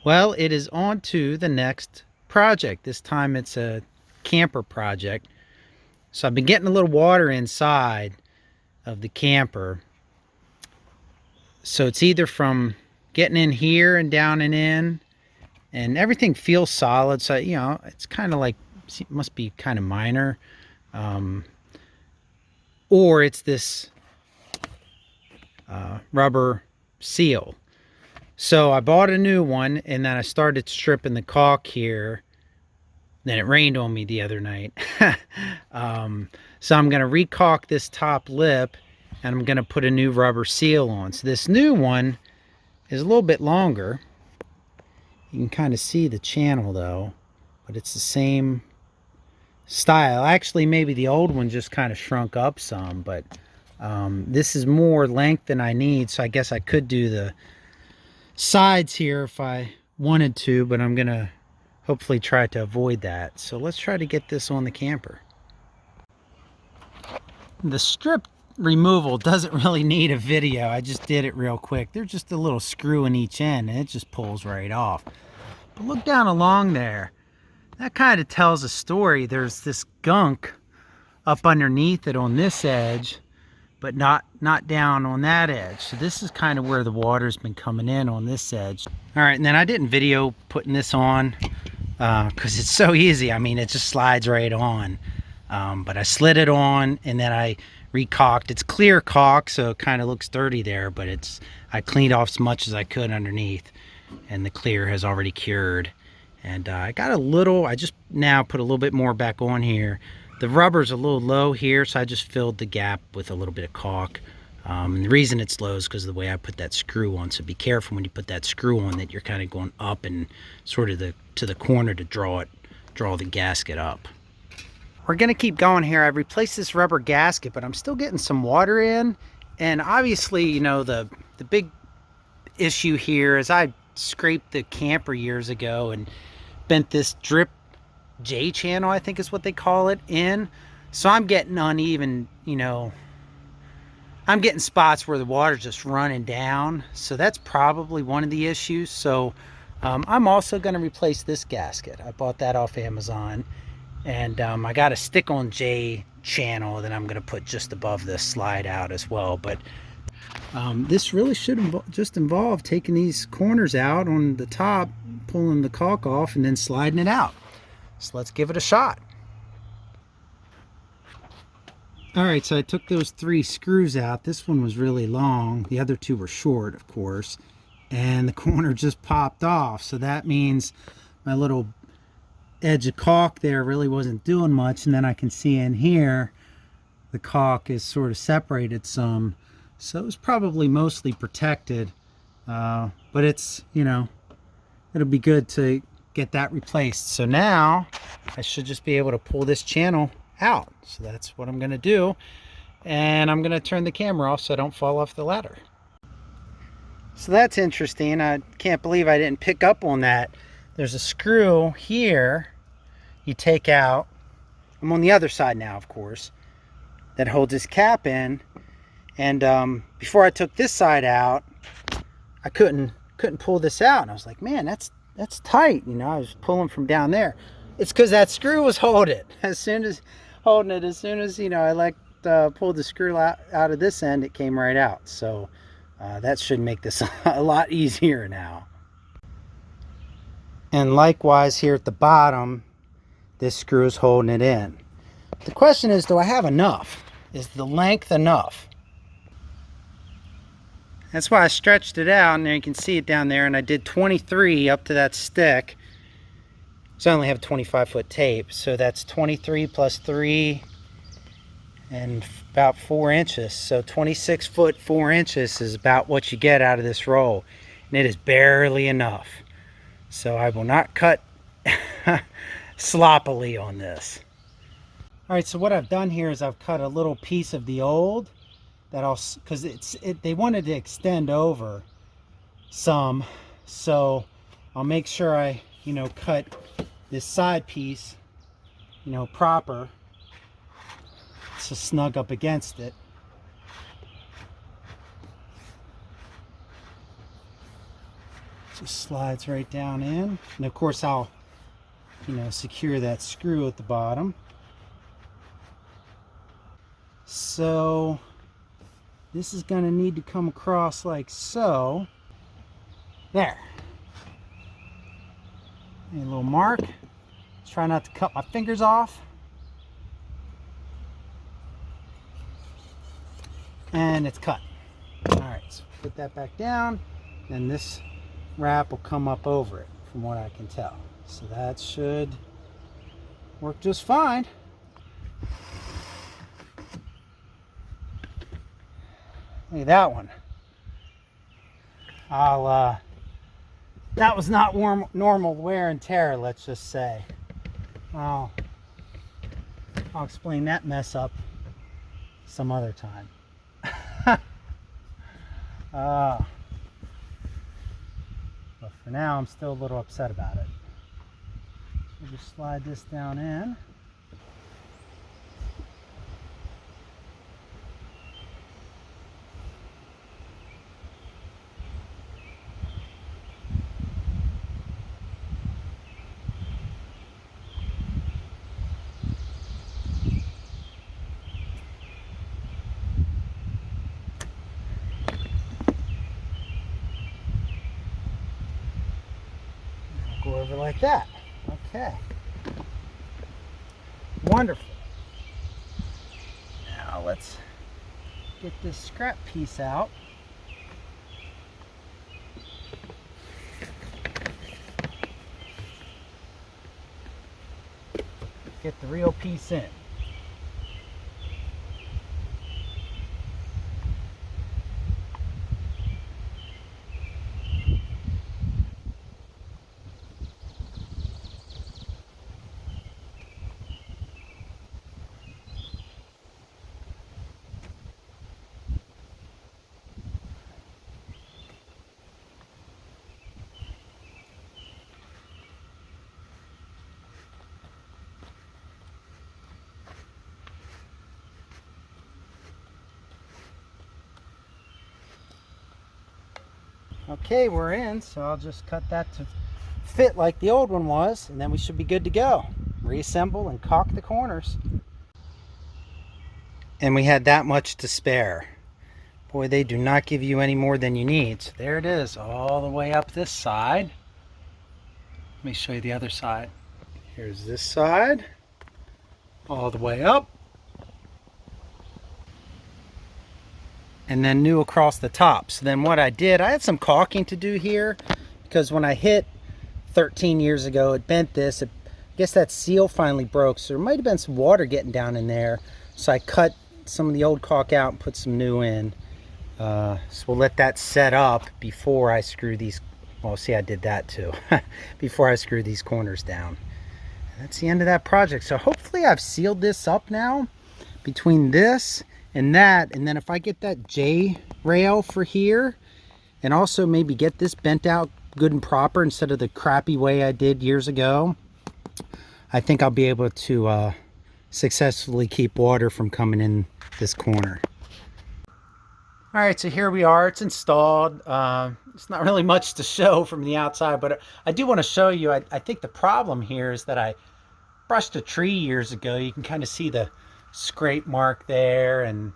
Well, it is on to the next project. This time it's a camper project. So I've been getting a little water inside of the camper. So it's either from getting in here and down and in, and everything feels solid. So, you know, it's kind of like, it must be kind of minor. Or it's this rubber seal. So I bought a new one, and then I started stripping the caulk here. Then it rained on me the other night. So I'm going to recaulk this top lip, and I'm going to put a new rubber seal on. So this new one is a little bit longer. You can kind of see the channel though, but it's the same style. Actually, maybe the old one just kind of shrunk up some, but this is more length than I need, so I guess I could do the sides here if I wanted to, but I'm gonna hopefully try to avoid that. So let's try to get this on the camper. The strip removal doesn't really need a video. I just did it real quick. There's just a little screw in each end and it just pulls right off. But look down along there. That kind of tells a story. There's this gunk up underneath it on this edge, but not down on that edge. So this is kind of where the water's been coming in on this edge. All right, and then I didn't video putting this on because it's so easy. I mean, it just slides right on. But I slid it on and then I recaulked. It's clear caulk, so it kind of looks dirty there, but I cleaned off as much as I could underneath, and the clear has already cured. And I got a little, I just now put a little bit more back on here. The rubber's a little low here, so I just filled the gap with a little bit of caulk. And the reason it's low is because of the way I put that screw on. So be careful when you put that screw on that you're kind of going up and sort of to the corner to draw the gasket up. We're gonna keep going here. I've replaced this rubber gasket, but I'm still getting some water in. And obviously, you know, the big issue here is I scraped the camper years ago and bent this drip J channel, I think is what they call it, in. So I'm getting uneven, you know, I'm getting spots where the water's just running down. So that's probably one of the issues. So I'm also gonna replace this gasket. I bought that off Amazon. And I got a stick-on J channel that I'm going to put just above this slide out as well. But this really should just involve taking these corners out on the top, pulling the caulk off, and then sliding it out. So let's give it a shot. Alright, so I took those 3 screws out. This one was really long. The other 2 were short, of course. And the corner just popped off. So that means my little edge of caulk there really wasn't doing much, and then I can see in here the caulk is sort of separated some, so it was probably mostly protected, but it's, you know, it'll be good to get that replaced. So now I should just be able to pull this channel out. So that's what I'm going to do, and I'm going to turn the camera off so I don't fall off the ladder. So that's interesting. I can't believe I didn't pick up on that. There's a screw here you take out. I'm on the other side now, of course, that holds this cap in. And before I took this side out, I couldn't pull this out. And I was like, man, that's tight. You know, I was pulling from down there. It's because that screw was holding it. As soon as you know, I pulled the screw out of this end, it came right out. So that should make this a lot easier now. And likewise here at the bottom, this screw is holding it in. The question is, do I have enough? Is the length enough? That's why I stretched it out, and there you can see it down there, and I did 23 up to that stick. So I only have 25-foot tape, so that's 23 plus 3 and about 4 inches. So 26 foot 4 inches is about what you get out of this roll, and it is barely enough. So I will not cut sloppily on this. All right, so what I've done here is I've cut a little piece of the old that because they wanted to extend over some, so I'll make sure I, you know, cut this side piece, you know, proper to snug up against it. Just slides right down in. And of course I'll, secure that screw at the bottom. So this is going to need to come across like so. There. A little mark. Let's try not to cut my fingers off. And it's cut. Alright, so put that back down. And this wrap will come up over it, from what I can tell. So that should work just fine. Look at that one. That was not normal wear and tear, let's just say. I'll explain that mess up some other time. But for now, I'm still a little upset about it. We'll just slide this down in. Go over like that. Okay. Wonderful. Now let's get this scrap piece out. Get the real piece in. Okay, we're in, so I'll just cut that to fit like the old one was, and then we should be good to go. Reassemble and caulk the corners. And we had that much to spare. Boy, they do not give you any more than you need. So there it is, all the way up this side. Let me show you the other side. Here's this side, all the way up. And then new across the top. So then what I did, I had some caulking to do here because when I hit 13 years ago, it bent this. I guess that seal finally broke, so there might have been some water getting down in there. So I cut some of the old caulk out and put some new in. So we'll let that set up before I screw these. Well, see, I did that too. Before I screw these corners down. And that's the end of that project. So hopefully I've sealed this up now between this and that, and then if I get that J rail for here, and also maybe get this bent out good and proper instead of the crappy way I did years ago, I think I'll be able to successfully keep water from coming in this corner. All right, so here we are. It's installed. It's not really much to show from the outside, but I do want to show you. I think the problem here is that I brushed a tree years ago. You can kind of see the scrape mark there and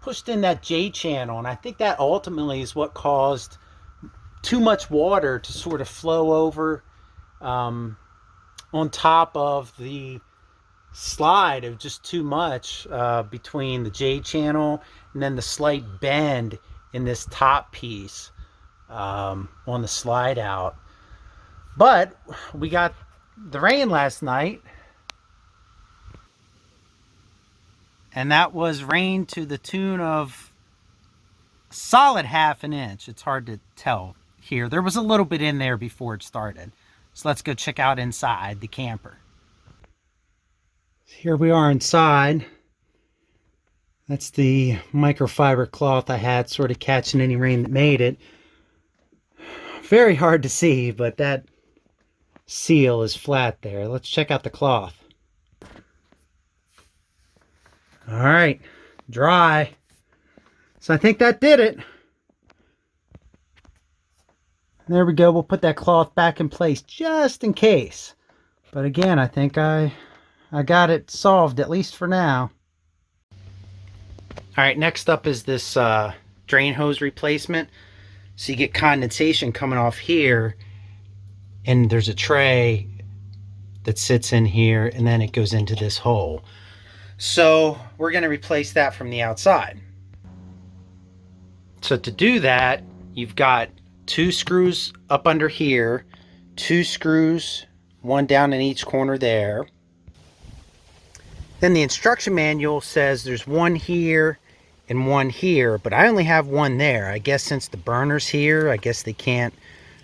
pushed in that J channel, and I think that ultimately is what caused too much water to sort of flow over on top of the slide. Of just too much between the J channel and then the slight bend in this top piece on the slide out. But we got the rain last night, and that was rain to the tune of solid ½ an inch. It's hard to tell here. There was a little bit in there before it started. So let's go check out inside the camper. Here we are inside. That's the microfiber cloth I had, sort of catching any rain that made it. Very hard to see, but that seal is flat there. Let's check out the cloth. All right, dry. So I think that did it. There we go. We'll put that cloth back in place just in case. But again, I think I got it solved, at least for now. All right, next up is this drain hose replacement. So you get condensation coming off here, and there's a tray that sits in here, and then it goes into this hole. So we're going to replace that from the outside. So to do that, you've got 2 screws up under here, 2 screws, one down in each corner there. Then the instruction manual says there's one here and one here, but I only have one there. I guess since the burner's here, I guess they can't,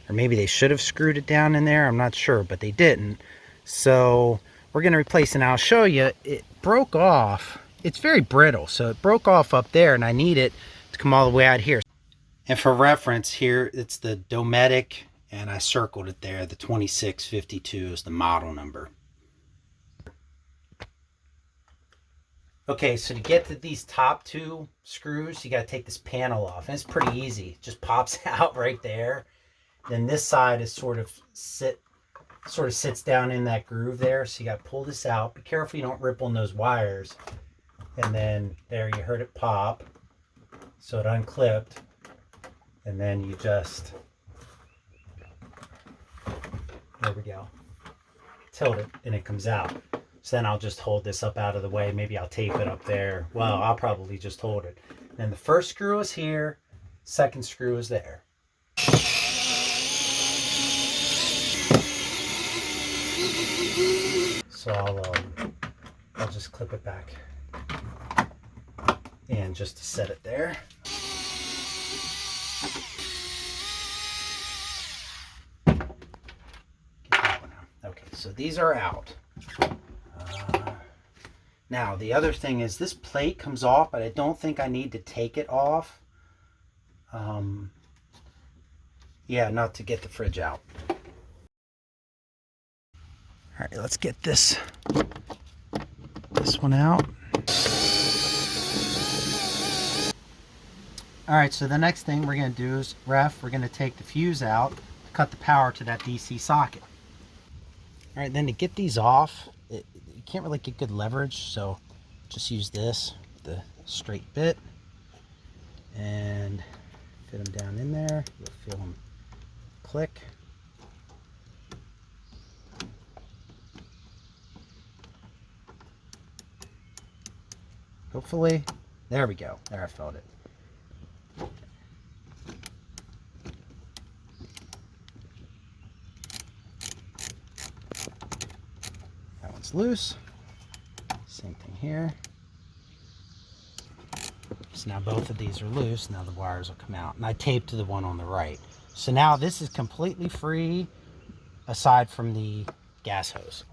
or maybe they should have screwed it down in there. I'm not sure, but they didn't. So we're going to replace it. And I'll show you, it broke off. It's very brittle, so it broke off up there, and I need it to come all the way out here. And for reference here, it's the Dometic, and I circled it there. The 2652 is the model number. Okay, so to get to these top 2 screws, you got to take this panel off. And it's pretty easy. It just pops out right there. Then this side is sort of sits down in that groove there. So you got to pull this out. Be careful you don't rip on those wires. And then there, you heard it pop. So it unclipped. And then you just, there we go, tilt it and it comes out. So then I'll just hold this up out of the way. Maybe I'll tape it up there. Well, I'll probably just hold it. Then the first screw is here, second screw is there. So I'll just clip it back and just to set it there. Okay, so these are out. Now, the other thing is this plate comes off, but I don't think I need to take it off. Yeah, not to get the fridge out. All right, let's get this one out. All right, so the next thing we're going to do is, we're going to take the fuse out to cut the power to that DC socket. All right, then to get these off, you can't really get good leverage, so just use this, the straight bit, and fit them down in there. You'll feel them click. Hopefully, there we go. There, I felt it. Loose. Same thing here. So now both of these are loose. Now the wires will come out. And I taped to the one on the right. So now this is completely free aside from the gas hose.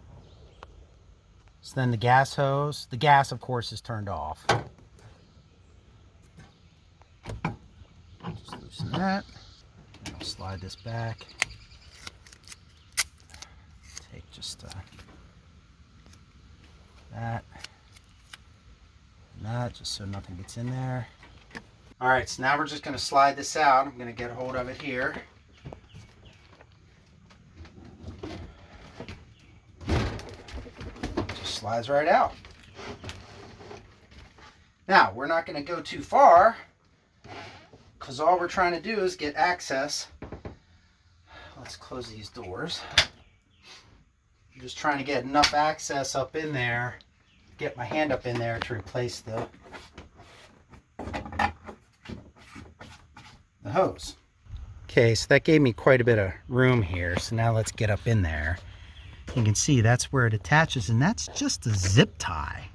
So then the gas hose, the gas of course is turned off. Just loosen that. And I'll slide this back. Take just that and that, just so nothing gets in there. All right, so now we're just going to slide this out. I'm going to get a hold of it here. Just slides right out. Now, we're not going to go too far because all we're trying to do is get access. Let's close these doors. I'm just trying to get enough access up in there, get my hand up in there to replace the hose. Okay, so that gave me quite a bit of room here. So now let's get up in there. You can see that's where it attaches, and that's just a zip tie.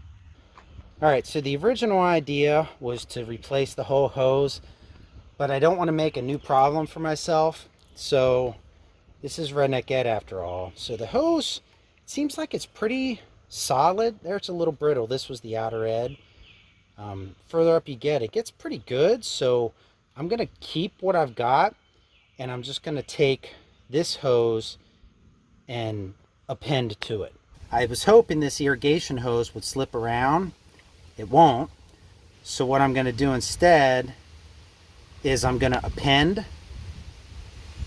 All right, so the original idea was to replace the whole hose, but I don't want to make a new problem for myself. So this is Redneck Ed after all. So the hose, it seems like it's pretty solid. There, it's a little brittle. This was the outer edge. Further up you get, it gets pretty good. So I'm going to keep what I've got, and I'm just going to take this hose and append to it. I was hoping this irrigation hose would slip around. It won't. So what I'm going to do instead is I'm going to append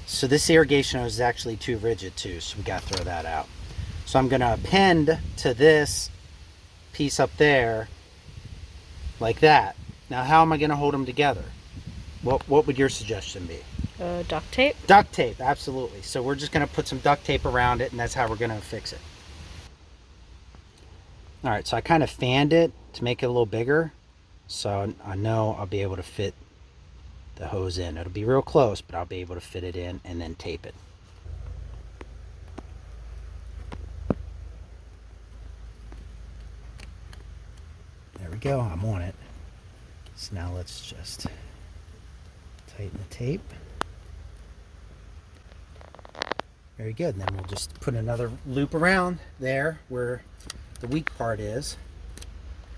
So this irrigation hose is actually too rigid too, so we got to throw that out. So I'm going to append to this piece up there like that. Now how am I going to hold them together? What would your suggestion be? Duct tape? Duct tape, absolutely. So we're just going to put some duct tape around it, and that's how we're going to fix it. All right, so I kind of fanned it to make it a little bigger, so I know I'll be able to fit the hose in. It'll be real close, but I'll be able to fit it in and then tape it. There we go, I'm on it. So now let's just tighten the tape. Very good, and then we'll just put another loop around there where the weak part is,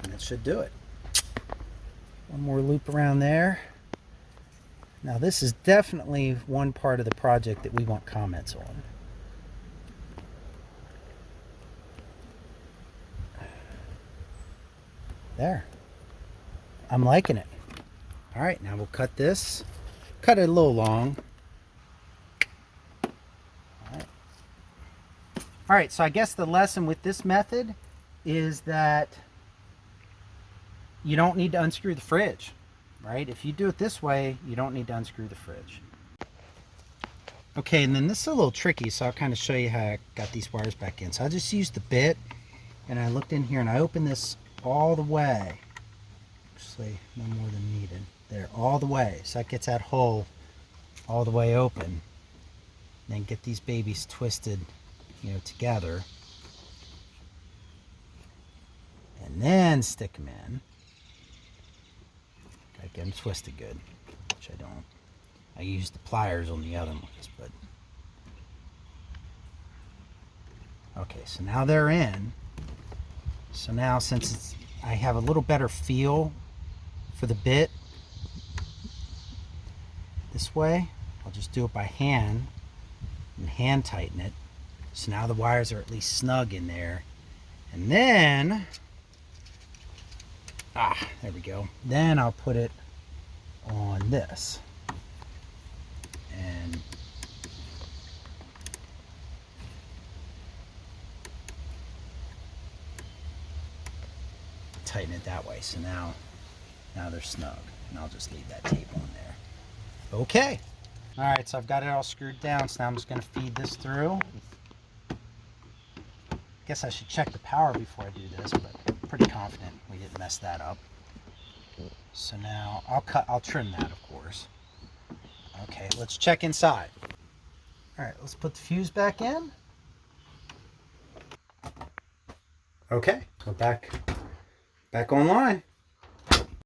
and that should do it. One more loop around there. Now this is definitely one part of the project that we want comments on. There. I'm liking it. All right, now we'll cut this. Cut it a little long. All right, so I guess the lesson with this method is that you don't need to unscrew the fridge, right? If you do it this way, you don't need to unscrew the fridge. Okay, and then this is a little tricky, so I'll kind of show you how I got these wires back in. So I just used the bit, and I looked in here, and I opened this all the way. Actually, no more than needed. There, all the way. So that gets that hole all the way open. Then get these babies twisted, you know, together, and then stick them in. Gotta get them twisted good, which I don't. I used the pliers on the other ones, but okay. So now they're in. So now, since I have a little better feel for the bit this way, I'll just do it by hand and hand tighten it. So now the wires are at least snug in there. And then, there we go. Then I'll put it on this. And tighten it that way. So now they're snug. And I'll just leave that tape on there. Okay. All right, so I've got it all screwed down. So now I'm just going to feed this through. Guess I should check the power before I do this, but I'm pretty confident we didn't mess that up. So now I'll trim that, of course. Okay, let's check inside. All right, let's put the fuse back in. Okay, we're back online.